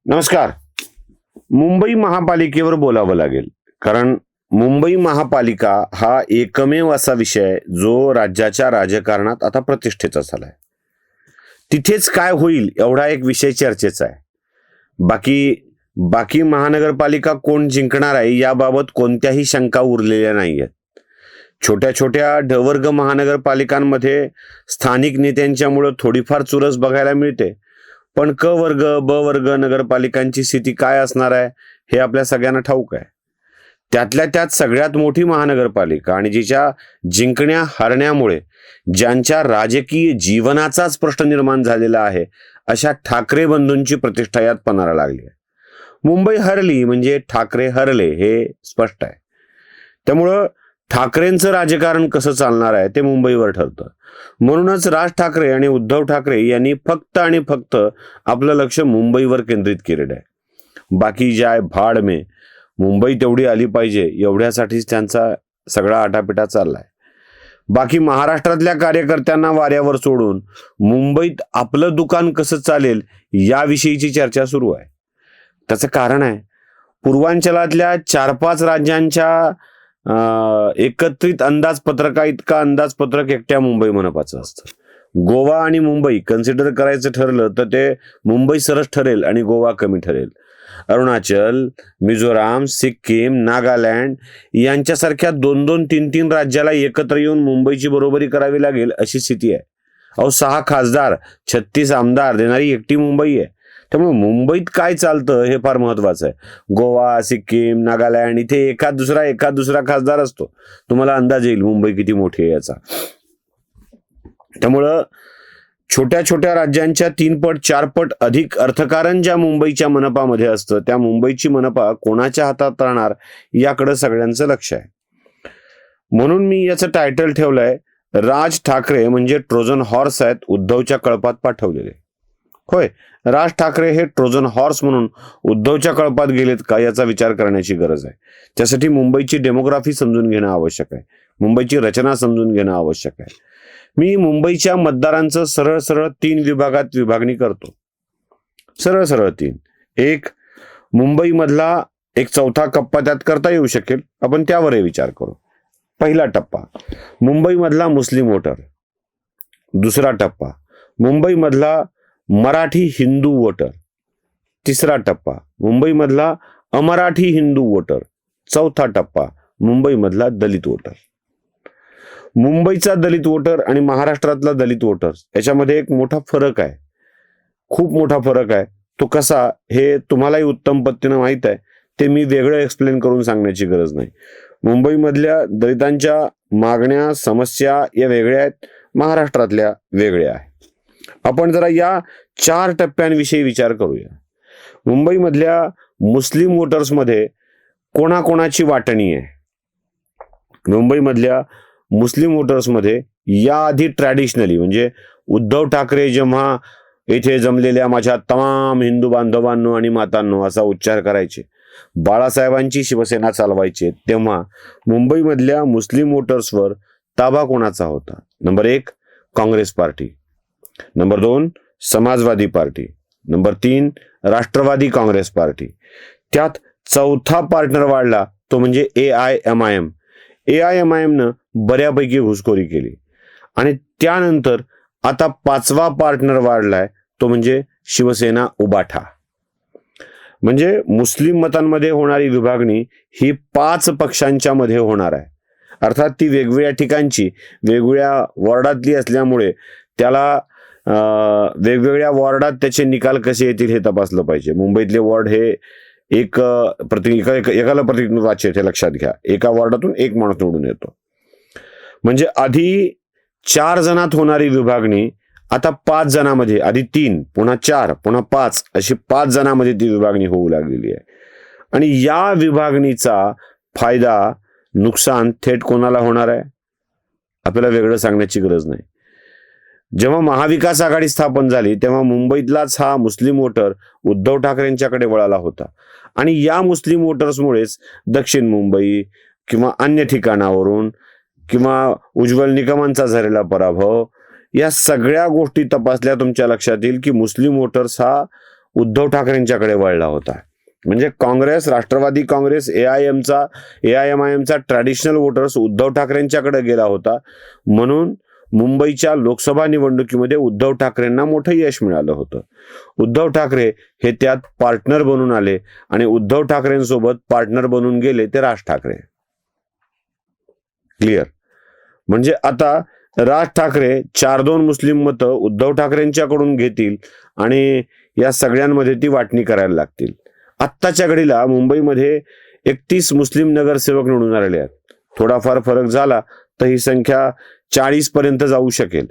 नमस्कार. मुंबई महापालिकेवर बोलावं लागेल, कारण मुंबई महापालिका हा एकमेव असा विषय आहे जो राज्याच्या राजकारणात आता प्रतिष्ठेचा झालाय. तिथेच काय होईल एवढा एक विषय चर्चेचा आहे. बाकी बाकी महानगरपालिका कोण जिंकणार आहे याबाबत कोणत्याही शंका उरलेल्या नाही आहेत. छोट्या छोट्या ढवर्ग महानगरपालिकांमध्ये स्थानिक नेत्यांच्यामुळे थोडीफार चुरस बघायला मिळते, पण क वर्ग ब वर्ग नगरपालिकांची स्थिती काय असणार आहे हे आपल्या सगळ्यांना ठाऊक आहे. त्यातल्या त्यात सगळ्यात मोठी महानगरपालिका आणि जिच्या जिंकण्या हरण्यामुळे ज्यांच्या राजकीय जीवनाचाच प्रश्न निर्माण झालेला आहे अशा ठाकरे बंधूंची प्रतिष्ठा यात पणाला लागली आहे. मुंबई हरली म्हणजे ठाकरे हरले हे स्पष्ट आहे. त्यामुळं ठाकरेंचं राजकारण कसं चालणार आहे ते मुंबईवर ठरतं. म्हणूनच राज ठाकरे आणि उद्धव ठाकरे यांनी फक्त आणि फक्त आपलं लक्ष मुंबईवर केंद्रित केलेलं आहे. बाकी जाय भाड में, मुंबई तेवढी आली पाहिजे एवढ्यासाठीच त्यांचा सगळा आटापिटा चाललाय. बाकी महाराष्ट्रातल्या कार्यकर्त्यांना वाऱ्यावर सोडून मुंबईत आपलं दुकान कसं चालेल याविषयीची चर्चा सुरू आहे. त्याचं कारण आहे, पूर्वांचलातल्या 4-5 राज्यांच्या एकत्रित अंदाजपत्रका इतका अंदाजपत्रक एकट्या मुंबई मनपाचं असतं. गोवा आणि मुंबई कन्सिडर करायचं ठरलं तर ते मुंबई सरस ठरेल आणि गोवा कमी ठरेल. अरुणाचल, मिझोराम, सिक्कीम, नागालँड यांच्यासारख्या 2-2, 3-3 राज्याला एकत्र येऊन मुंबईची बरोबरी करावी लागेल अशी स्थिती आहे. 6 खासदार, 36 आमदार देणारी एकटी मुंबई आहे. त्यामुळे मुंबईत काय चालतं हे फार महत्वाचं आहे. गोवा, सिक्कीम, नागालँड इथे एखाद दुसरा खासदार असतो. तुम्हाला अंदाज येईल मुंबई किती मोठी आहे याचा. त्यामुळं छोट्या छोट्या राज्यांच्या 3 पट 4 पट अधिक अर्थकारण ज्या मुंबईच्या मनपामध्ये असतं, त्या मुंबईची मनपा कोणाच्या हातात राहणार याकडे सगळ्यांचं लक्ष आहे. म्हणून मी याचं टायटल ठेवलंय, राज ठाकरे म्हणजे ट्रोजन हॉर्स आहेत उद्धवच्या कळपात पाठवलेले. होय, राज ठाकरे हे ट्रोजन हॉर्स म्हणून उद्धवच्या कळपात गेलेत का याचा विचार करण्याची गरज आहे. त्यासाठी मुंबईची डेमोग्राफी समजून घेणं आवश्यक आहे. मुंबईची रचना समजून घेणं आवश्यक आहे. मी मुंबईच्या मतदारांचं सरळ सरळ 3 विभागात विभागणी करतो. सरळ सरळ 3. एक, मुंबईमधला एक चौथा कप्पा त्यात करता येऊ शकेल, आपण त्यावरही विचार करू. पहिला टप्पा मुंबईमधला मुस्लिम वोटर. दुसरा टप्पा मुंबईमधला मराठी हिंदू वोटर. तिसरा टप्पा मुंबईमधला अमराठी हिंदू वोटर. चौथा टप्पा मुंबईमधला दलित वोटर. मुंबईचा दलित वोटर आणि महाराष्ट्रातला दलित वोटर याच्यामध्ये एक मोठा फरक आहे, खूप मोठा फरक आहे. तो कसा हे तुम्हालाही उत्तम पद्धतीने माहित आहे, ते मी वेगळं एक्सप्लेन करून सांगण्याची गरज नाही. मुंबईमधल्या दलितांच्या मागण्या, समस्या या वेगळ्या आहेत, महाराष्ट्रातल्या वेगळ्या आहेत. आपण जरा या 4 टप्प्यांविषयी विचार करूया. मुंबईमधल्या मुस्लिम वोटर्समध्ये कोणाकोणाची वाटणी आहे? मुंबईमधल्या मुस्लिम वोटर्समध्ये याआधी ट्रॅडिशनली म्हणजे उद्धव ठाकरे जेव्हा येथे जमलेल्या माझ्या तमाम हिंदू बांधवांनो आणि मातांनो असा उच्चार करायचे, बाळासाहेबांची शिवसेना चालवायचे, तेव्हा मुंबईमधल्या मुस्लिम वोटर्सवर ताबा कोणाचा होता? Number 1 Congress party, number 2 Samajwadi party, number 3 Rashtrawadi Congress party. त्यात चौथा पार्टनर वाढला तो म्हणजे AIMIM. AIMIMनं बऱ्यापैकी घुसखोरी केली. आणि त्यानंतर आता 5वा पार्टनर वाढलाय तो म्हणजे शिवसेना उबाठा. म्हणजे मुस्लिम मतांमध्ये होणारी विभागणी ही 5 पक्षांच्या मध्ये होणार आहे. अर्थात ती वेगवेगळ्या ठिकाणची वेगवेगळ्या वॉर्डातली असल्यामुळे त्याला वेगवेगळ्या वॉर्डात त्याचे निकाल कसे येतील हे तपासलं पाहिजे. मुंबईतले वॉर्ड हे एकाला प्रतिनिधित्व वाचे हे लक्षात घ्या. एका वॉर्डातून एक माणूस निवडून येतो. म्हणजे आधी 4 जणात होणारी विभागणी आता 5 जणांमध्ये, आधी 3 पुन्हा 4 पुन्हा 5 अशी 5 जणांमध्ये ती विभागणी होऊ लागलेली आहे. आणि या विभागणीचा फायदा नुकसान थेट कोणाला होणार आहे आपल्याला वेगळं सांगण्याची गरज नाही. जेव्हा महाविकास आघाडी स्थापन झाली तेव्हा मुंबईतलाच हा मुस्लिम वोटर उद्धव ठाकरेंच्याकडे वळाला होता. आणि या मुस्लिम वोटर्समुळेच दक्षिण मुंबई किंवा अन्य ठिकाणावरून किंवा उज्ज्वल निकमांचा झालेला पराभव या सगळ्या गोष्टी तपासल्या तुमच्या लक्षात येईल की मुस्लिम वोटर्स हा उद्धव ठाकरेंच्याकडे वळला होता. म्हणजे काँग्रेस, राष्ट्रवादी काँग्रेस, AIMIMचा ट्रॅडिशनल वोटर्स उद्धव ठाकरेंच्याकडे गेला होता. म्हणून मुंबईच्या लोकसभा निवडणुकीमध्ये उद्धव ठाकरेंना मोठं यश मिळालं होतं. उद्धव ठाकरे हे त्यात पार्टनर बनून आले आणि उद्धव ठाकरेंसोबत पार्टनर बनून गेले ते राज ठाकरे. क्लिअर? म्हणजे आता राज ठाकरे 4-2 मुस्लिम मतं उद्धव ठाकरेंच्याकडून घेतील आणि या सगळ्यांमध्ये ती वाटणी करायला लागतील. आत्ताच्या घडीला मुंबईमध्ये 31 मुस्लिम नगरसेवक निवडून आलेले आहेत. थोडाफार फरक झाला तर ही संख्या 40 पर्यंत जाऊ शकेल.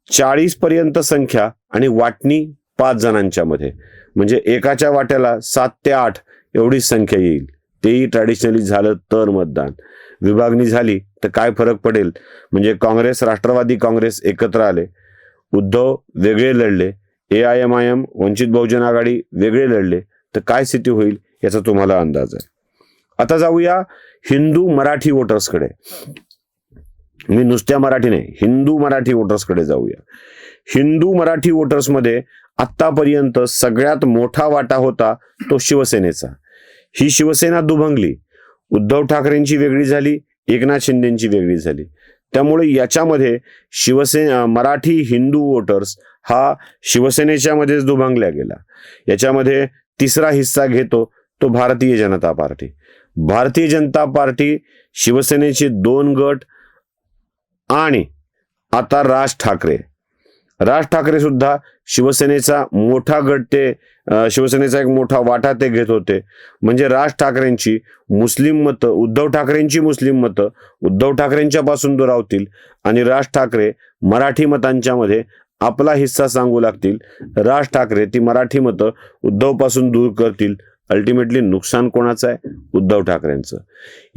40 पर्यंत संख्या आणि वाटणी 5 जणांच्या मध्ये, म्हणजे एकाच्या वाट्याला 7 ते 8 एवढी संख्या येईल. तेही ट्रॅडिशनली झालं तर मतदान. विभागणी झाली तर काय फरक पडेल? म्हणजे काँग्रेस, राष्ट्रवादी काँग्रेस एकत्र आले, उद्धव वेगळे लढले, AIMIM, वंचित बहुजन आघाडी वेगळे लढले, तर काय स्थिती होईल याचा तुम्हाला अंदाज आहे. आता जाऊया हिंदू मराठी वोटर्सकडे. मी नुसत्या मराठी नाही, हिंदू मराठी वोटर्सकडे जाऊया. हिंदू मराठी वोटर्समध्ये आतापर्यंत सगळ्यात मोठा वाटा होता तो शिवसेनेचा. ही शिवसेना दुभंगली. उद्धव ठाकरेंची वेगळी झाली, एकनाथ शिंदेची वेगळी झाली. त्यामुळे याच्यामध्ये मराठी हिंदू वोटर्स हा शिवसेनेच्या मध्येच दुभंगल्या गेला. याच्यामध्ये तिसरा हिस्सा घेतो तो भारतीय जनता पार्टी. भारतीय जनता पार्टी, शिवसेनेचे 2 गट आणि आता राज ठाकरे सुद्धा शिवसेनेचा मोठा गट, ते शिवसेनेचा एक मोठा वाटा ते घेत होते. म्हणजे राज ठाकरेंची मुस्लिम मतं, उद्धव ठाकरेंची मुस्लिम मतं उद्धव ठाकरेंच्या पासून दुरावतील आणि राज ठाकरे मराठी मतांच्या मध्ये आपला हिस्सा सांगू लागतील. राज ठाकरे ती मराठी मतं उद्धव पासून दूर करतील. अल्टिमेटली नुकसान कोणाचं आहे? उद्धव ठाकरेंचं.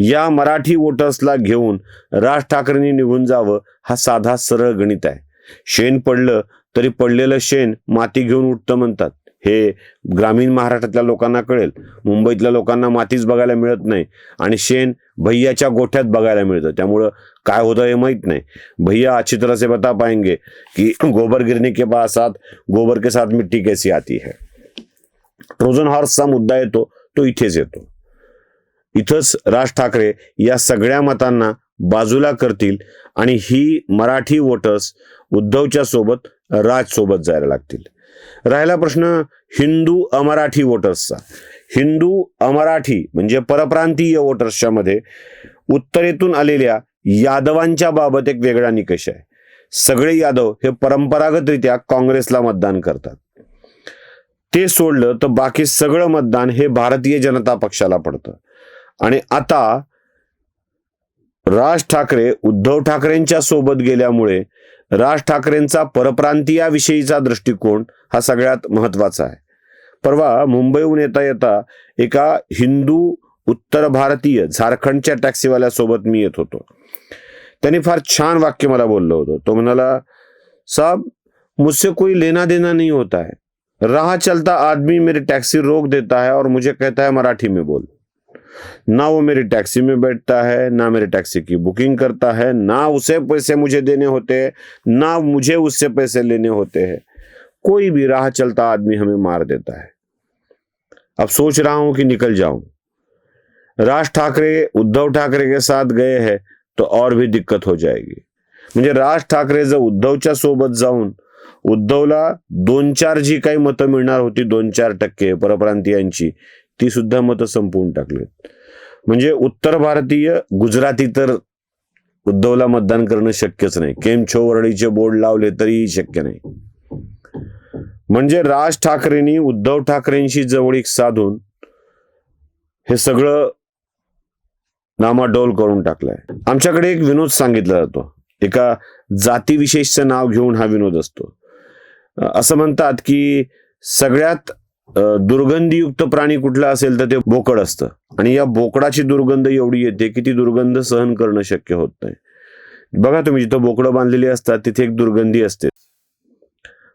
या मराठी वोटर्सला घेऊन राज ठाकरेंनी निघून जावं हा साधा सरळ गणित आहे. शेण पडलं तरी पडलेलं शेण माती घेऊन उठतं म्हणतात. हे ग्रामीण महाराष्ट्रातल्या लोकांना कळेल. मुंबईतल्या लोकांना मातीच बघायला मिळत नाही आणि शेण भैयाच्या गोठ्यात बघायला मिळतं. त्यामुळं काय होतं हे माहित नाही. भैया अच्छी तरह से बता पाएंगे की गोबर गिरने के बाद गोबर के साथ मिट्टी कैसी आती है. ट्रोजन हॉर्सचा मुद्दा येतो तो इथेच येतो. इथंच राज ठाकरे या सगळ्या मतांना बाजूला करतील आणि ही मराठी वोटर्स उद्धवच्या सोबत, राज सोबत जायला लागतील. राहिला प्रश्न हिंदू अमराठी वोटर्सचा. हिंदू अमराठी म्हणजे परप्रांतीय वोटर्सच्या मध्ये उत्तरेतून आलेल्या यादवांच्या बाबत एक वेगळा निकष आहे. सगळे यादव हे परंपरागतरित्या काँग्रेसला मतदान करतात. ते सोडलं तर बाकी सगळं मतदान हे भारतीय जनता पक्षाला पडतं. आणि आता राज ठाकरे उद्धव ठाकरेंच्या सोबत गेल्यामुळे राज ठाकरेंचा परप्रांतीयाविषयीचा दृष्टिकोन हा सगळ्यात महत्वाचा आहे. परवा मुंबईहून येता येता एका हिंदू उत्तर भारतीय झारखंडच्या टॅक्सीवाल्यासोबत मी येत होतो. त्यांनी फार छान वाक्य मला बोललं होतं. तो म्हणाला, साहब मुझसे कोई लेना देना नहीं होता है. राह चलता आदमी मेरी टैक्सी रोक देता है और मुझे कहता है मराठी में बोल. ना वो मेरी टैक्सी में बैठता है, ना मेरी टैक्सी की बुकिंग करता है, ना उसे पैसे मुझे देने होते हैं, ना मुझे उससे पैसे लेने होते हैं. कोई भी राह चलता आदमी हमें मार देता है. अब सोच रहा हूं कि निकल जाऊं. राज ठाकरे उद्धव ठाकरे के साथ गए हैं तो और भी दिक्कत हो जाएगी. म्हणजे राज ठाकरे जर उद्धवच्या सोबत जाऊन उद्धवला 2-4 जी काही मतं मिळणार होती, 2-4% परप्रांतीयांची, ती सुद्धा मतं संपवून टाकलीत. म्हणजे उत्तर भारतीय गुजराती तर उद्धवला मतदान करणं शक्यच नाही. केम छो वरळीचे बोर्ड लावले तरीही शक्य नाही. म्हणजे राज ठाकरेंनी उद्धव ठाकरेंशी जवळीक साधून हे सगळं नामाडोल करून टाकलंय. आमच्याकडे एक विनोद सांगितला जातो. एका जातीविशेषचं नाव घेऊन हा विनोद असतो. असं म्हणतात की सगळ्यात दुर्गंधीयुक्त प्राणी कुठला असेल तर ते बोकड असतं. आणि या बोकडाची दुर्गंध एवढी येते की ती दुर्गंध सहन करणं शक्य होत नाही. बघा तुम्ही, जिथं बोकडं बांधलेली असतात तिथे एक दुर्गंधी असते.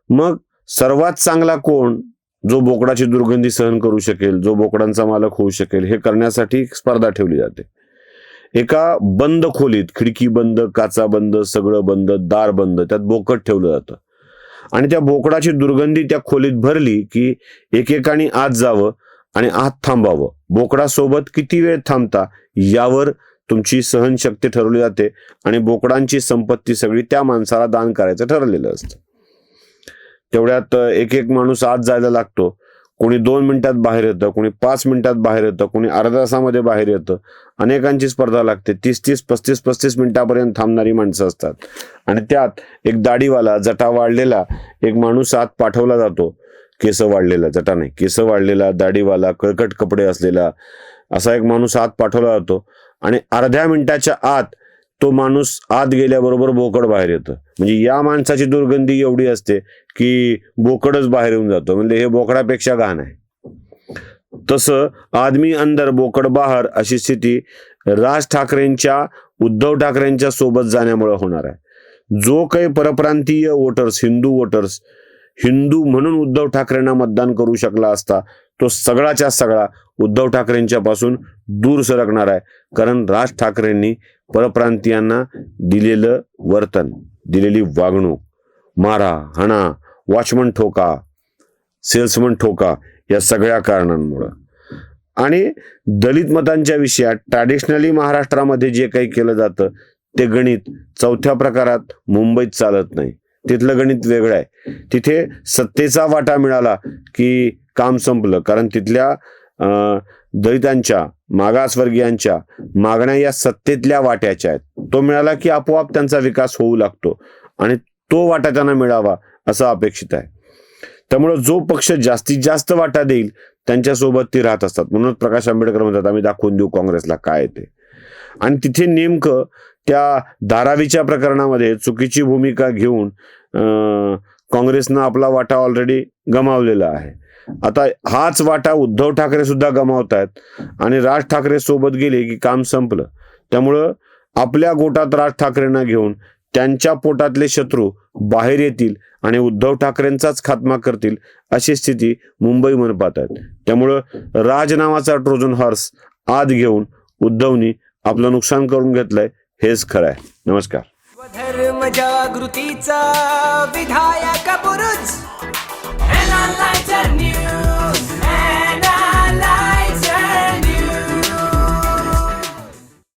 मग सर्वात चांगला कोण, जो बोकडाची दुर्गंधी सहन करू शकेल, जो बोकडांचा मालक होऊ शकेल, हे करण्यासाठी एक स्पर्धा ठेवली जाते. एका बंद खोलीत, खिडकी बंद, काचा बंद, सगळं बंद, दार बंद, त्यात बोकड ठेवलं जातं आणि त्या बोकडाची दुर्गंधी त्या खोलीत भरली की एकेकाने आत जावं आणि आत थांबावं. बोकडासोबत किती वेळ थांबता यावर तुमची सहनशक्ती ठरवली जाते आणि बोकडांची संपत्ती सगळी त्या माणसाला दान करायचं ठरलेलं असतं. तेवढ्यात एक एक माणूस आत जायला लागतो. कोणी 2 मिनिटात बाहेर येतं, कोणी 5 मिनिटात बाहेर येतं, कोणी अर्ध्या तासामध्ये बाहेर येतं. अनेकांची स्पर्धा लागते. 30-30, 35-35 मिनिटापर्यंत थांबणारी माणसं असतात. आणि त्यात एक दाढीवाला, जटा वाढलेला एक माणूस आत पाठवला जातो. केस वाढलेला, जटा नाही, केस वाढलेला, दाढीवाला, कळकट कपडे असलेला असा एक माणूस आत पाठवला जातो. आणि अर्ध्या मिनिटाच्या आत तो माणूस आत गेल्याबरोबर बोकड बाहेर येतं. म्हणजे या माणसाची दुर्गंधी एवढी असते की बोकडच बाहेर येऊन जातो. म्हणजे हे बोकडापेक्षा घाण आहे. तसं आदमी अंदर बोकड बाहेर अशी स्थिती राज ठाकरेंच्या, उद्धव ठाकरेंच्या सोबत जाण्यामुळे होणार आहे. जो काही परप्रांतीय वोटर्स, हिंदू वोटर्स, हिंदू म्हणून उद्धव ठाकरेंना मतदान करू शकला असता तो सगळाच्या सगळा उद्धव ठाकरेंच्या पासून दूर सरकणार आहे. कारण राज ठाकरेंनी परप्रांतीयांना दिलेलं वर्तन, दिलेली वागणूक, मारा, हाणा, वॉचमन ठोका, सेल्समन ठोका या सगळ्या कारणांमुळं. आणि दलित मतांच्या विषयात ट्रॅडिशनली महाराष्ट्रामध्ये जे काही केलं जातं ते गणित 4थ्या प्रकारात मुंबईत चालत नाही. तिथलं गणित वेगळं आहे. तिथे सत्तेचा वाटा मिळाला की काम संपलं. कारण तिथल्या दलितांच्या, मागासवर्गीयांच्या मागण्या या सत्तेतल्या वाट्याच्या आहेत. तो मिळाला की आपोआप त्यांचा विकास होऊ लागतो आणि तो वाटा त्यांना मिळावा असं अपेक्षित आहे. त्यामुळे जो पक्ष जास्तीत जास्त वाटा देईल त्यांच्यासोबत ते राहत असतात. म्हणून प्रकाश आंबेडकर म्हणतात आम्ही दाखवून देऊ काँग्रेसला काय ते. आणि तिथे नेमकं त्या धारावीच्या प्रकरणामध्ये चुकीची भूमिका घेऊन काँग्रेसनं आपला वाटा ऑलरेडी गमावलेला आहे. आता हाच वाटा उद्धव ठाकरे सुद्धा गमावत आहेत आणि राज ठाकरे सोबत गेले की काम संपलं. त्यामुळं आपल्या गोटात राज ठाकरेंना घेऊन त्यांच्या पोटातले शत्रू बाहेर येतील आणि उद्धव ठाकरेंचाच खात्मा करतील अशी स्थिती मुंबई मनपात आहे. त्यामुळं राज नावाचा ट्रोजन हॉर्स आत घेऊन उद्धवनी आपलं नुकसान करून घेतलंय हेच खरं आहे. नमस्कार. धर्म जागृतीचा विधायक बुरुज